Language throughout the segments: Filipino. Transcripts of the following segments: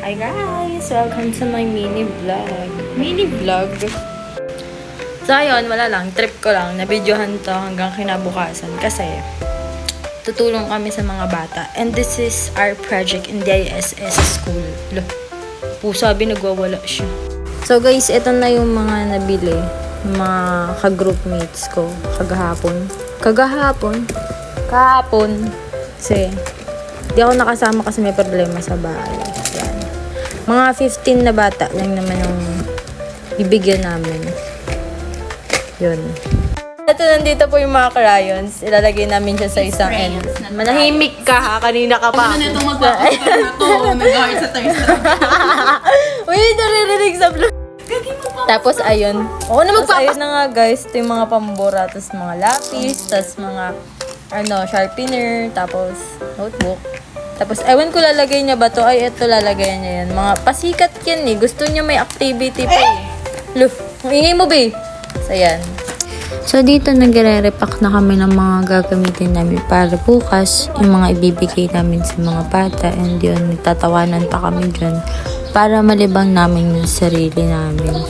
Hi guys! Welcome to my mini vlog. So ayun, wala lang. Trip ko lang. Nabidyohan to hanggang kinabukasan kasi tutulong kami sa mga bata. And this is our project in the ISS school. Look, sabi nagwawala siya. So guys, ito na yung mga nabili. Mga ka-groupmates ko. Kahapon. Kasi di ako nakasama kasi may problema sa bahay. Yan. Mga 15 na bata lang naman yung bibigyan namin. Yun. Ito, nandito po yung mga crayons. Ilalagay namin siya sa isang end. Manahimik ka ha, kanina ka pa. Ano na itong magpapakita na to? Nag-heart sa thirst trap. Uy, naririnig sa vlog. Tapos ayun. Oo na ayun na nga guys. Ito yung mga pambura. Tapos mga lapis. Tapos mga sharpener. Tapos notebook. Tapos ewan ko lalagay niya ba to. Ay, ito lalagay niya yan. Mga pasikat yan eh. Gusto niya may activity pa eh. Look, ingay mo ba. So yan. So dito nagre-repack na kami ng mga gagamitin namin para bukas. Yung mga ibibigay namin sa mga bata. And yun, nagtatawanan pa kami dyan. Para malibang namin yung sarili namin.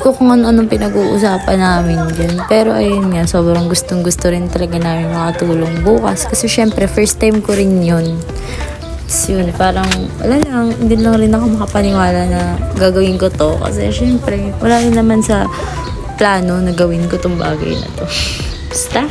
Ko kung anong pinag-uusapan namin dyan. Pero ayun nga, sobrang gustong-gusto rin talaga namin makatulong bukas. Kasi syempre, first time ko rin yun. So yun, parang, wala lang, hindi lang rin ako makapaniwala na gagawin ko to. Kasi syempre, wala rin naman sa plano na gawin ko tong bagay na to. Basta.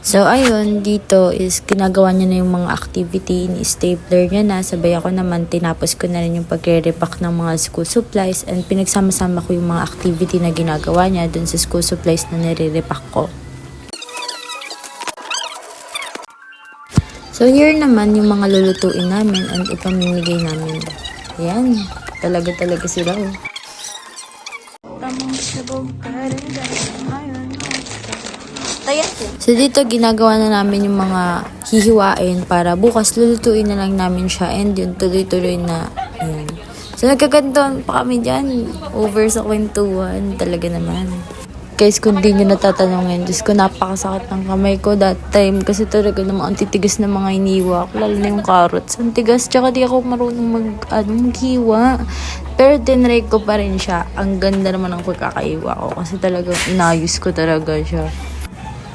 So, ayun, dito is ginagawa niya na yung mga activity, ni-stapler niya na. Sabay ako naman, tinapos ko na rin yung pagre-repack ng mga school supplies and pinagsama-sama ko yung mga activity na ginagawa niya dun sa school supplies na nire-repack ko. So, here naman yung mga lulutuin namin and ipamimigay namin. Ayan, talaga sila. Tamang sabog ka rin dahil ngayon. So dito ginagawa na namin yung mga hihiwain para bukas lulutuin na lang namin siya and yun tuloy-tuloy na yun. So nagkagantoan pa kami dyan over sa kwentuhan talaga naman. Guys, kung di nyo natatanungin, Diyos ko napakasakit ng kamay ko that time kasi talaga namang ang titigas na mga iniwa ko, lalo na yung carrots. Ang tigas, tsaka di ako marunong maghiwa. Pero tinry ko pa rin siya. Ang ganda naman ng pagkakaiwa ko kasi talagang inayos ko talaga siya.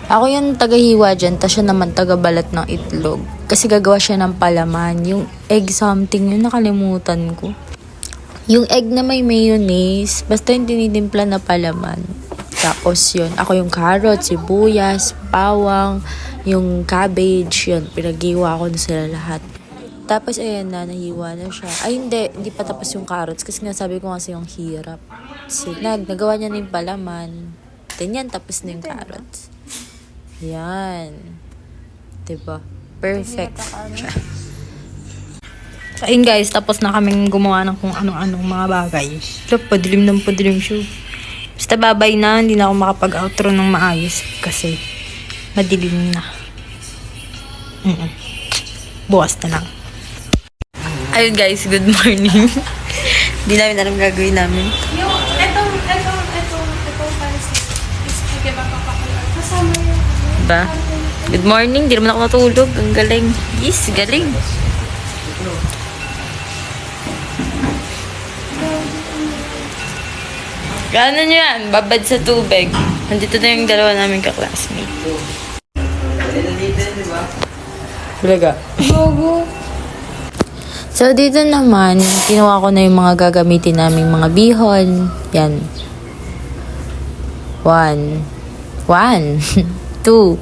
Ako yung tagahiwa dyan, tas siya naman tagabalat ng itlog. Kasi gagawa siya ng palaman. Yung egg something, yun nakalimutan ko. Yung egg na may mayonnaise, basta yung tinitimpla na palaman. Tapos yun, ako yung carrot, sibuyas, bawang, yung cabbage, yun, pinaghiwa ko na sila lahat. Tapos ayan na, nahiwa na siya. Ay hindi pa tapos yung carrots kasi nga sabi ko kasi yung hirap. So, nagawa niya na yung palaman. Then tapos na yung carrots. Yan. Diba? Perfect. Ayun guys, tapos na kaming gumawa ng kung anong-anong mga bagay. Look, padilim siya. Basta babay na, hindi na ako makapag-outro ng maayos kasi madilim na. Bukas na lang. Ayun guys, good morning. Hindi namin alam gagawin namin. Yung, ito, kasama yun. Diba? Good morning, di naman ako natulog. Ang galing. Yes, galing. Gano nyo yan? Babad sa tubig. Nandito na yung dalawa namin ka-classmate. Bulaga. So, dito naman, kinuha ko na yung mga gagamitin naming mga bihon. Yan. 1, 2,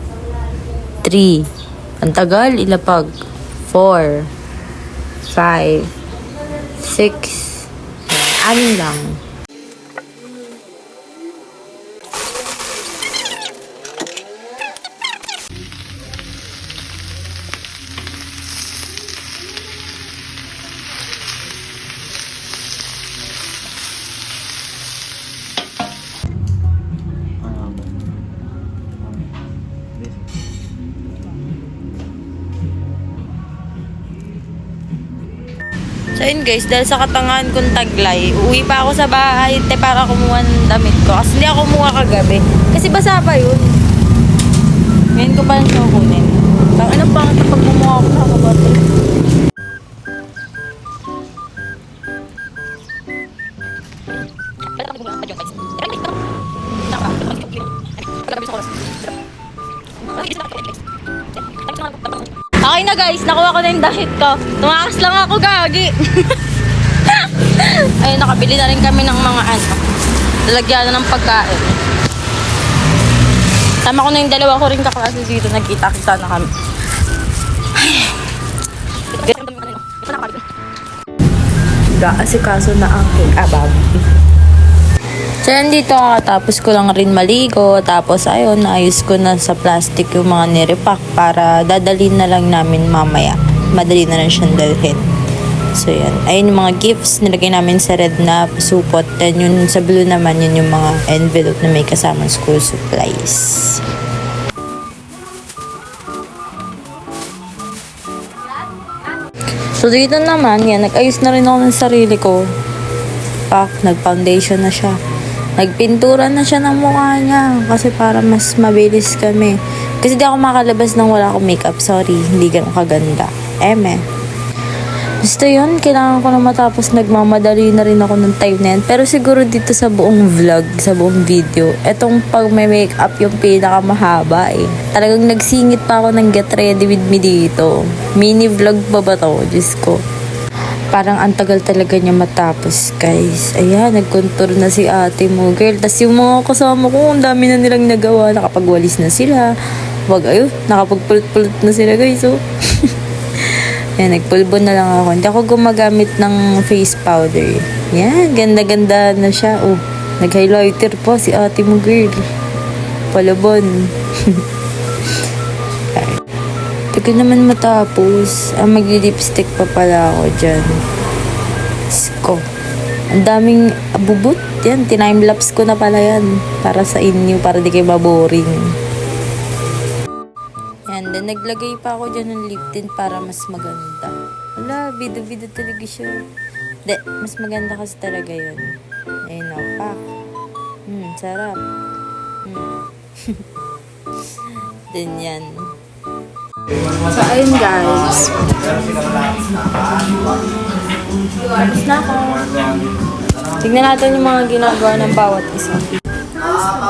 3. Ang tagal, ilapag. 4, 5, 6. Anim lang. So yun guys, dahil sa katangahan kong taglay, uwi pa ako sa bahay para kumuha ng damit ko. Kasi hindi ako kumuha kagabi. Kasi basa pa yun. Ngayon ko pa lang siya kukunin. Ano pang pag kumuha ako sa kabate? Okay na guys, nakuha ko na yung damit ko. Tumakas lang ako, gagi. Ayun, nakabili na rin kami ng mga lalagyan na ng pagkain. Tama ko na yung dalawa ko rin kaklase dito. Nagkita-kita na kami. Gaasikaso na ang abab. So, dito tapos ko lang rin maligo. Tapos, ayun, naayos ko na sa plastic yung mga nirepack para dadalhin na lang namin mamaya. Madali na lang siyang dalhin. So, yan. Ayun yung mga gifts. Nilagay namin sa red na supot. Then, yun sa blue naman, yun yung mga envelope na may kasamang school supplies. So, dito naman, yan. Nag-ayos na rin ako ng sarili ko. Nag-foundation na siya. Nagpintura na siya ng mukha niya kasi para mas mabilis kami. Kasi di ako makalabas nang wala akong makeup. Sorry, hindi ganun kaganda. Basta yun, kailangan ko na matapos. Nagmamadali na rin ako ng time na yan. Pero siguro dito sa buong vlog, sa buong video, etong pag may makeup yung pinakamahaba eh. Talagang nagsingit pa ako ng get ready with me dito. Mini vlog pa ba to? Diyos ko. Parang ang tagal talaga niya matapos, guys. Ayan, nag-contour na si ate mo, girl. Tapos yung mga kasama ko, ang dami na nilang nagawa. Nakapagwalis na sila. Nakapagpulot-pulot na sila, guys. Oh. Ayan, nagpulbo na lang ako. Hindi ako gumagamit ng face powder. Ayan, ganda-ganda na siya. Oh, nag-highlighter pa si ate mo, girl. Palabon. Tagal naman matapos. Mag-lipstick pa pala ako dyan. Sko. Ang daming abubot. Yan, time-lapse ko na pala yan. Para sa inyo, para di kayo maboring. Yan, then naglagay pa ako dyan ng lip tint para mas maganda. Wala, bido-bido talaga siya. De, mas maganda kasi talaga yun. Ayun o, pak. Sarap. Then yan. So, ayun guys. Tapos na ako. Tignan natin yung mga ginagawa ng bawat isa.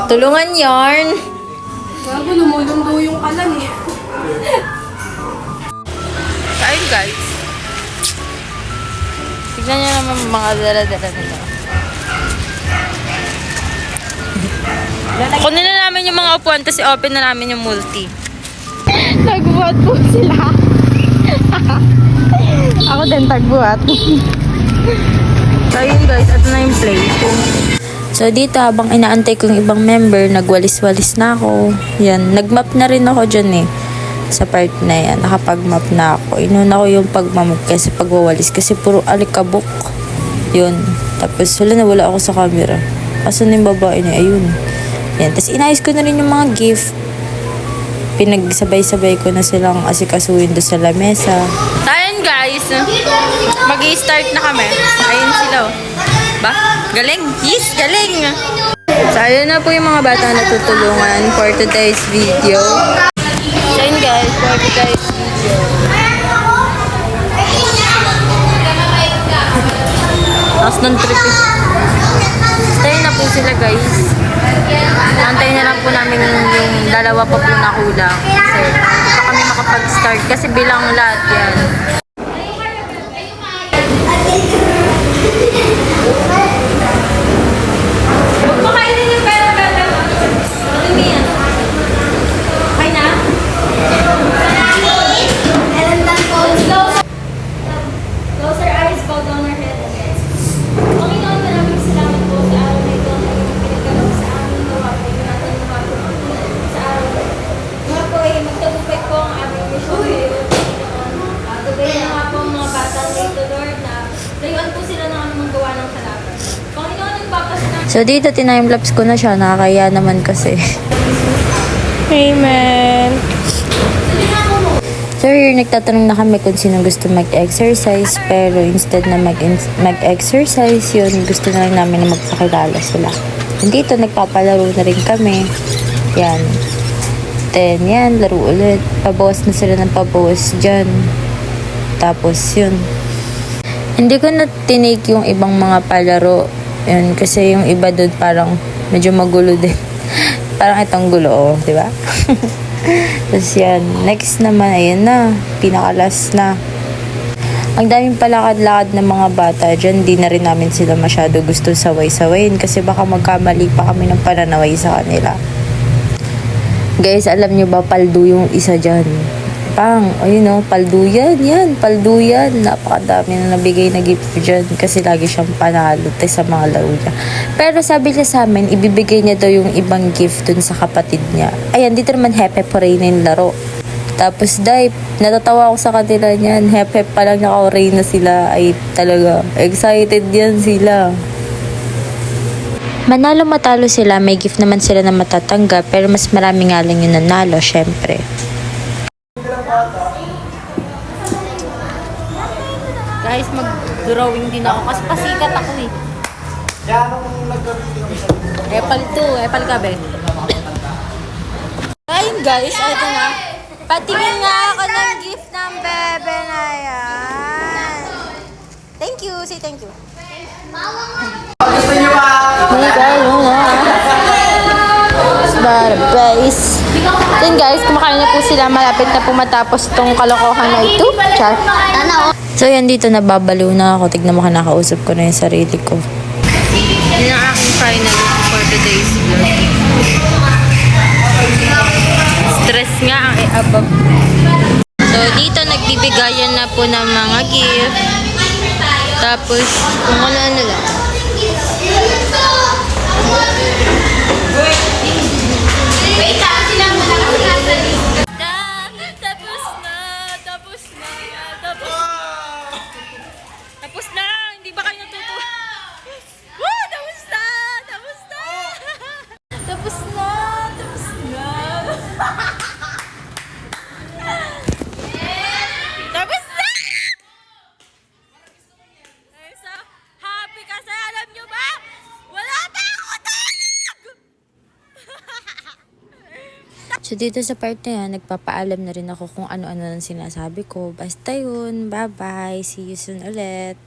Tulungan yarn! Gago, lumulundo yung kalan eh. So, ayun guys. Tignan nyo naman mga dala-dala nila. Kunin na namin yung mga upuan, tapos i-open na namin yung multi. Nagbuhat po sila. Ako din tagbuhat. So yun guys, ito na yung plate. So dito habang inaantay ko yung ibang member, nagwalis-walis na ako. Yan, nagmap na rin ako dyan eh. Sa part na yan, nakapag-map na ako. Inuna ko yung pagmamap kasi pagwawalis kasi puro alikabok. Yun. Tapos wala ako sa camera. Asan yung babae niya? Ayun. Yan. Tapos inayos ko na rin yung mga gift. Pinagsabay-sabay ko na silang asikasuhin doon sa lamesa. So, ayun guys, mag-i-start na kami. Ayun sila. Ba? Galing? Yes, galing! So, ayun na po yung mga bata na tutulungan for today's video. So, ayun guys, for today's video. Tapos nung trip. Stay na po sila guys. Antayin na lang po namin yung dalawa pa po na kulang. Kasi hindi pa kami makapag-start kasi bilang lahat yan. Huwag mo kainin yung pera gata. Ano yan? Okay na? Close our eyes, bow down our head. Panginoon, maraming salamat po sa araw na ito na iyong pinagalaw sa aming gawa po yung natin sa araw na ito. Nga po ay magtagumpay po ang aming mission ngayon, Panginoon. Gabayin na nga po ang mga bata rito, Lord, na layuan po sila ng aming gawa ng kalaban. Panginoon, nagpapasalamat. So dito, tinime-lapse ko na siya. Nakakaya naman kasi. Amen. So So, yun, nagtatanong na kami kung sino gusto mag-exercise. Pero instead na mag-exercise, yun, gusto na lang namin na magpakilala sila. And dito, nagpapalaro na rin kami. Yan. Then, yan, laro ulit. Pabawas na sila ng pabawas dyan. Tapos, yun. Hindi ko na tinake yung ibang mga palaro. Yun, kasi yung iba doon parang medyo magulo din. Parang itong gulo, oh, di ba? Tapos yan, next naman, ayun na, pinakalas na. Ang daming palakad-lakad ng mga bata dyan, di na rin namin sila masyado gusto saway-sawayin kasi baka magkamali pa kami ng pananaway sa kanila. Guys, alam nyo ba, paldo yung isa dyan. Pang, ayun o, paldo yan, paldo yan. Napakadami na nabigay na gift dyan kasi lagi siyang panalo sa mga laro niya. Pero sabi niya sa amin, ibibigay niya daw yung ibang gift dun sa kapatid niya. Ayan, dito naman hepe pare na yung laro. Tapos dahil natatawa ako sa kanila niyan, hepe pa lang naka-oray na sila, ay talaga excited yan sila. Manalo matalo sila, may gift naman sila na matatanggap, pero mas marami nga lang yung nanalo, syempre. Guys, mag-drawing din ako kasi pasikat ako eh. Epal to, epal ka be. Ayun guys, ito na. Patingin nga ako ng gift ng bebe na yan. Thank you, say thank you. Gusto niyo ba? Guys. Then guys, kumakain na po sila. Malapit na po matapos tong kalokohan na ito. Char. So yan, dito nababaliw na ako. Tignan mo, nakausap ko na yung sarili ko. Yun ang aking final for today's vlog. Stress nga ang i-above. So dito nagbibigayan na po ng mga gift. Tapos kung ano-ano lang. Wait, sila muna kasi nasa list. Tapos na! Hindi ba kayo natutuwa? Woo! Tapos na! Tapos na! Tapos na! Tapos na! Tapos na! Ay, so happy kasi alam nyo ba? Wala pa ako tulog! So dito sa part na yan, nagpapaalam na rin ako kung ano-ano ang sinasabi ko. Basta yun, bye-bye, see you soon ulit.